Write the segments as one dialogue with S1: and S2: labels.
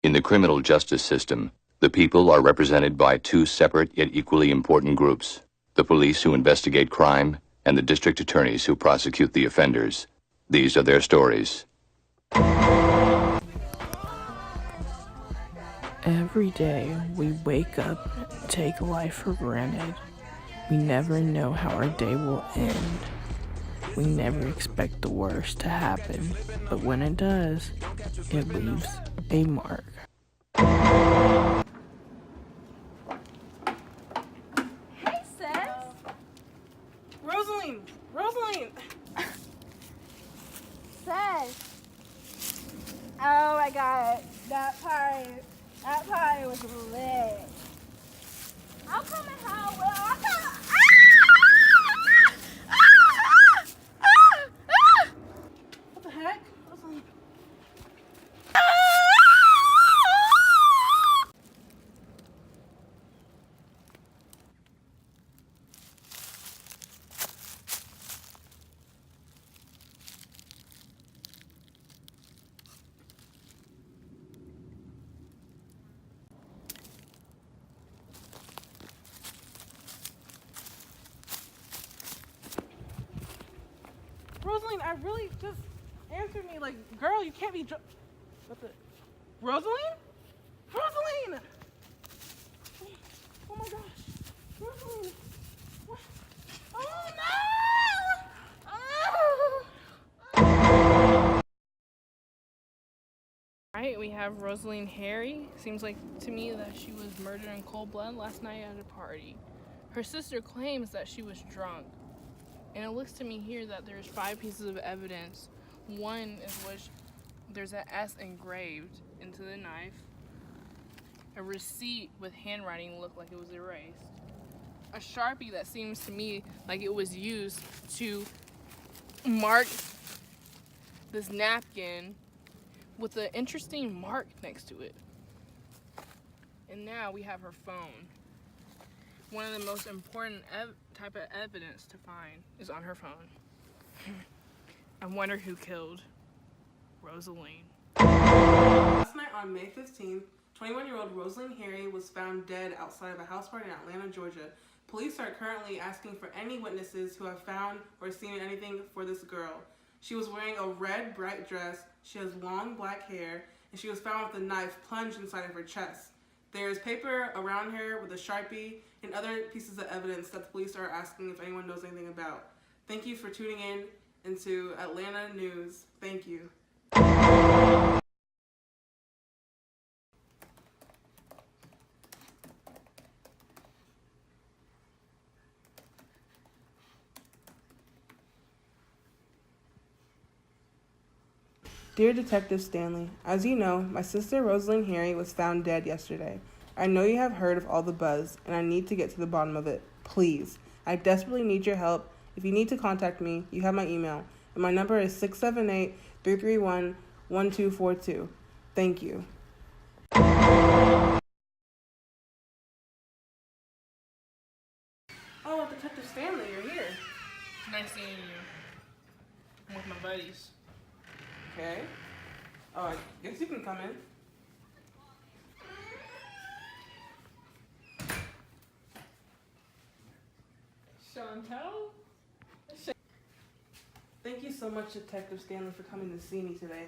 S1: In the criminal justice system, the people are represented by two separate yet equally important groups: the police who investigate crime and the district attorneys who prosecute the offenders. These are their stories.
S2: Every day we wake up and take life for granted. We never know how our day will end. We never expect the worst to happen, but when it does, it leaves a mark.
S3: Hey, sis.
S2: Rosaline! Rosaline!
S3: Sis. Oh my god, that party was lit. I'll come and help. I'll come.
S2: What the heck? Rosaline. Rosaline, I really just answered me like, girl, you can't be what the? Rosaline? Rosaline! Oh my gosh. Rosaline! What? Oh no! Right, we have Rosaline Harry. Seems like to me that she was murdered in cold blood last night at a party. Her sister claims that she was drunk. And it looks to me here that there's 5 pieces of evidence. One is which there's an S engraved into the knife. A receipt with handwriting looked like it was erased. A Sharpie that seems to me like it was used to mark this napkin with an interesting mark next to it. And now we have her phone. One of the most important type of evidence to find is on her phone. I wonder who killed Rosaline. Last night on May 15th, 21-year-old Rosaline Harry was found dead outside of a house party in Atlanta, Georgia. Police are currently asking for any witnesses who have found or seen anything for this girl. She was wearing a red, bright dress, she has long black hair, and she was found with a knife plunged inside of her chest. There is paper around her with a Sharpie and other pieces of evidence that the police are asking if anyone knows anything about. Thank you for tuning in into Atlanta News. Thank you. Dear Detective Stanley, as you know, my sister Rosaline Harry was found dead yesterday. I know you have heard of all the buzz, and I need to get to the bottom of it. Please, I desperately need your help. If you need to contact me, you have my email, and my number is 678-331-1242. Thank you. Oh, Detective Stanley, you're here.
S4: Nice seeing you. I'm with my buddies.
S2: Okay. Oh, I guess you can come in.
S4: Chantel?
S2: Thank you so much, Detective Stanley, for coming to see me today.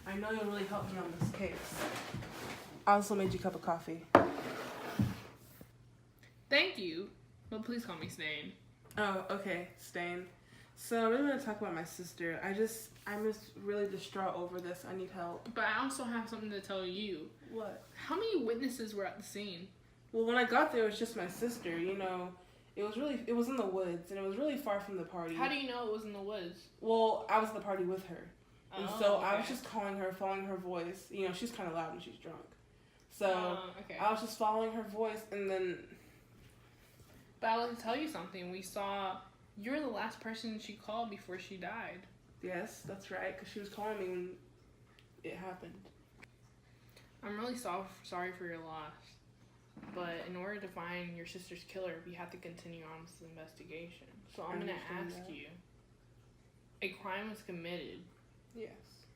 S2: I know you'll really help me on this case. I also made you a cup of coffee.
S4: Thank you. But please call me Stain.
S2: Oh, okay, Stain. So I really want to talk about my sister. I'm just really distraught over this. I need help.
S4: But I also have something to tell you.
S2: What?
S4: How many witnesses were at the scene?
S2: Well, when I got there, it was just my sister. You know, it was in the woods, and it was really far from the party.
S4: How do you know it was in the woods?
S2: Well, I was at the party with her. And
S4: Oh,
S2: so
S4: okay.
S2: I was just calling her, following her voice. You know, she's kind of loud when she's drunk. So
S4: Okay.
S2: I was just following her voice, and then...
S4: But I want to tell you something. You're the last person she called before she died.
S2: Yes, that's right, because she was calling me when it happened.
S4: I'm really sorry for your loss. But in order to find your sister's killer, we have to continue on with the investigation. So I'm going to ask you. A crime was committed.
S2: Yes.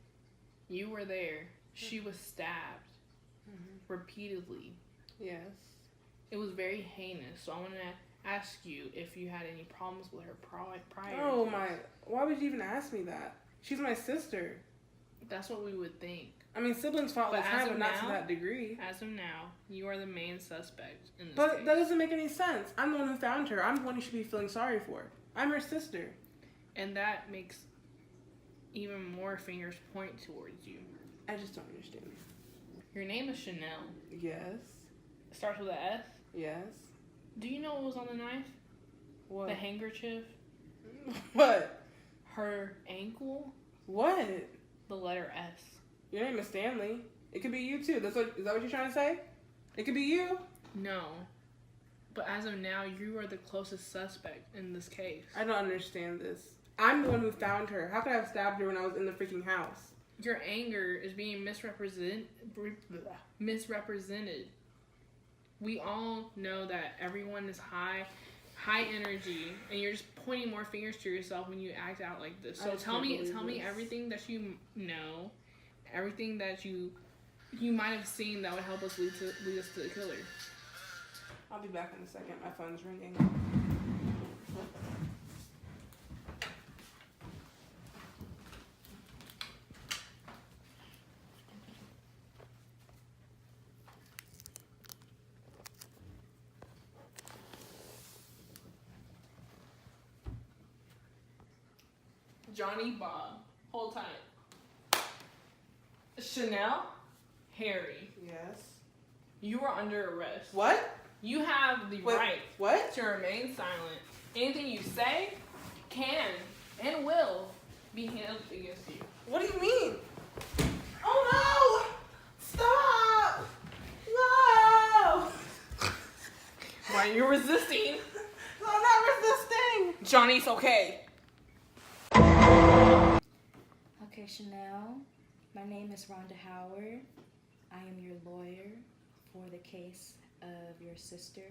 S4: You were there. She was stabbed. repeatedly.
S5: Yes.
S4: It was very heinous. So I want to ask you if you had any problems with her prior.
S5: Oh my! Why would you even ask me that? She's my sister.
S4: That's what we would think.
S5: I mean, siblings fought all the
S4: But as
S5: time,
S4: of
S5: but not to
S4: now-
S5: that degree.
S4: As of now, you are the main suspect in this
S5: But
S4: case.
S5: that doesn't make any sense. I'm the one who found her. I'm the one you should be feeling sorry for. I'm her sister.
S4: And that makes even more fingers point towards you.
S5: I just don't understand.
S4: Your name is Chanel.
S5: Yes.
S4: It starts with an S.
S5: Yes.
S4: Do you know what was on the knife?
S5: What?
S4: The handkerchief,
S5: What?
S4: her ankle,
S5: What?
S4: the letter S.
S5: Your name is Stanley. It could be you too. Is that what you're trying to say? It could be you.
S4: No. But as of now, you are the closest suspect in this case.
S5: I don't understand this. I'm the one who found her. How could I have stabbed her when I was in the freaking house?
S4: Your anger is being misrepresented. We all know that everyone is high energy, and you're just pointing more fingers to yourself when you act out like this.
S5: I
S4: So
S5: just
S4: tell
S5: can't
S4: me
S5: believe this.
S4: everything that you know, everything that you might have seen that would help us lead us to the killer.
S5: I'll be back in a second. My phone's ringing.
S4: Johnny Bob, hold tight. Chanel, Harry,
S5: Yes.
S4: you are under arrest.
S5: What?
S4: You have the
S5: Wait,
S4: right
S5: what?
S4: to remain silent. Anything you say can and will be handled against you.
S5: What do you mean? Oh no! Stop! No!
S4: Why are you resisting?
S5: I'm not resisting!
S4: Johnny, it's okay.
S3: Okay, Chanel. My name is Rhonda Howard. I am your lawyer for the case of your sister.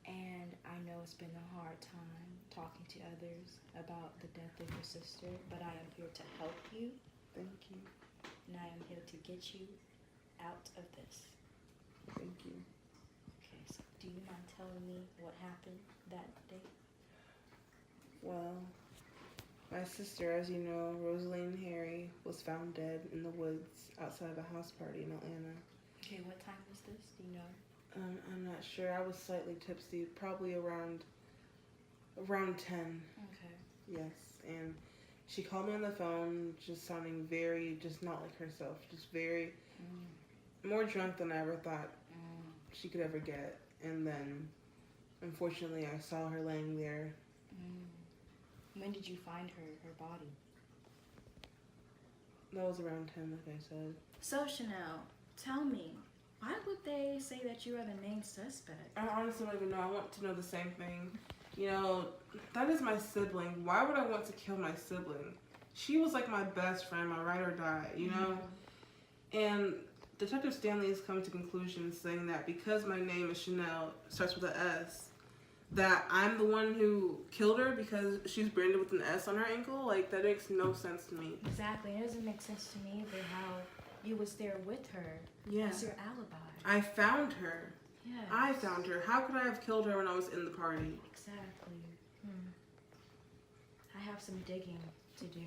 S3: And I know it's been a hard time talking to others about the death of your sister, but I am here to help you,
S5: Thank you.
S3: and I am here to get you out of this.
S5: Thank you.
S3: Okay, so do you mind telling me what happened that day?
S5: Well, my sister, as you know, Rosaline Harry, was found dead in the woods outside of a house party in Atlanta.
S3: Okay, what time was this? Do you know?
S5: I'm not sure. I was slightly tipsy, probably around 10.
S3: Okay.
S5: Yes, and she called me on the phone, just sounding very, just not like herself, just very, more drunk than I ever thought she could ever get. And then, unfortunately, I saw her laying there.
S3: When did you find her body?
S5: That was around 10, like I said.
S3: So, Chanel, tell me, why would they say that you are the main suspect?
S5: I honestly don't even know. I want to know the same thing. You know, that is my sibling. Why would I want to kill my sibling? She was like my best friend, my ride or die, you know? And Detective Stanley has come to conclusions saying that because my name is Chanel, starts with an S, that I'm the one who killed her because she's branded with an S on her ankle. Like, that makes no sense to me.
S3: Exactly. It doesn't make sense to me either how you was there with her.
S5: Yeah.
S3: That's your alibi.
S5: I found her.
S3: Yeah.
S5: I found her. How could I have killed her when I was in the party?
S3: Exactly. I have some digging to do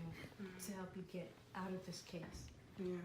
S3: to help you get out of this case.
S5: Yeah.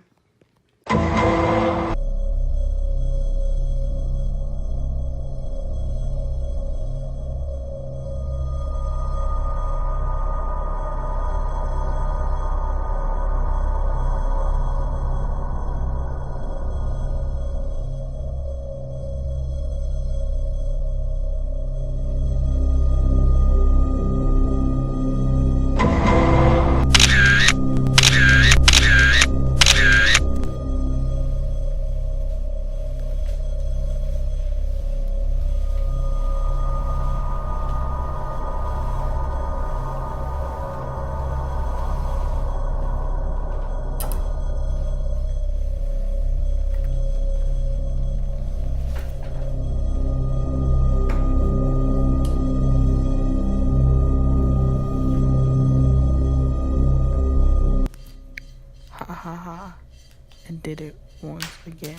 S4: And did it.
S2: once again.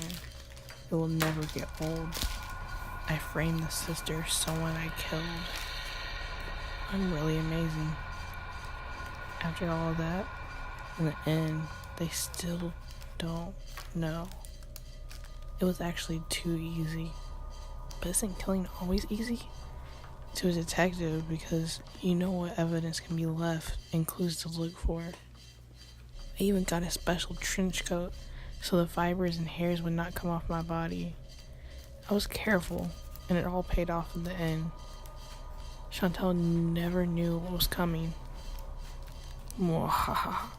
S2: It will never get old. I framed the sister someone I killed. I'm really amazing. After all of that, in the end, they still don't know. It was actually too easy. But isn't killing always easy? To a detective, because you know what evidence can be left and clues to look for. I even got a special trench coat so the fibers and hairs would not come off my body. I was careful, and it all paid off in the end. Chantel never knew what was coming. Mwahaha.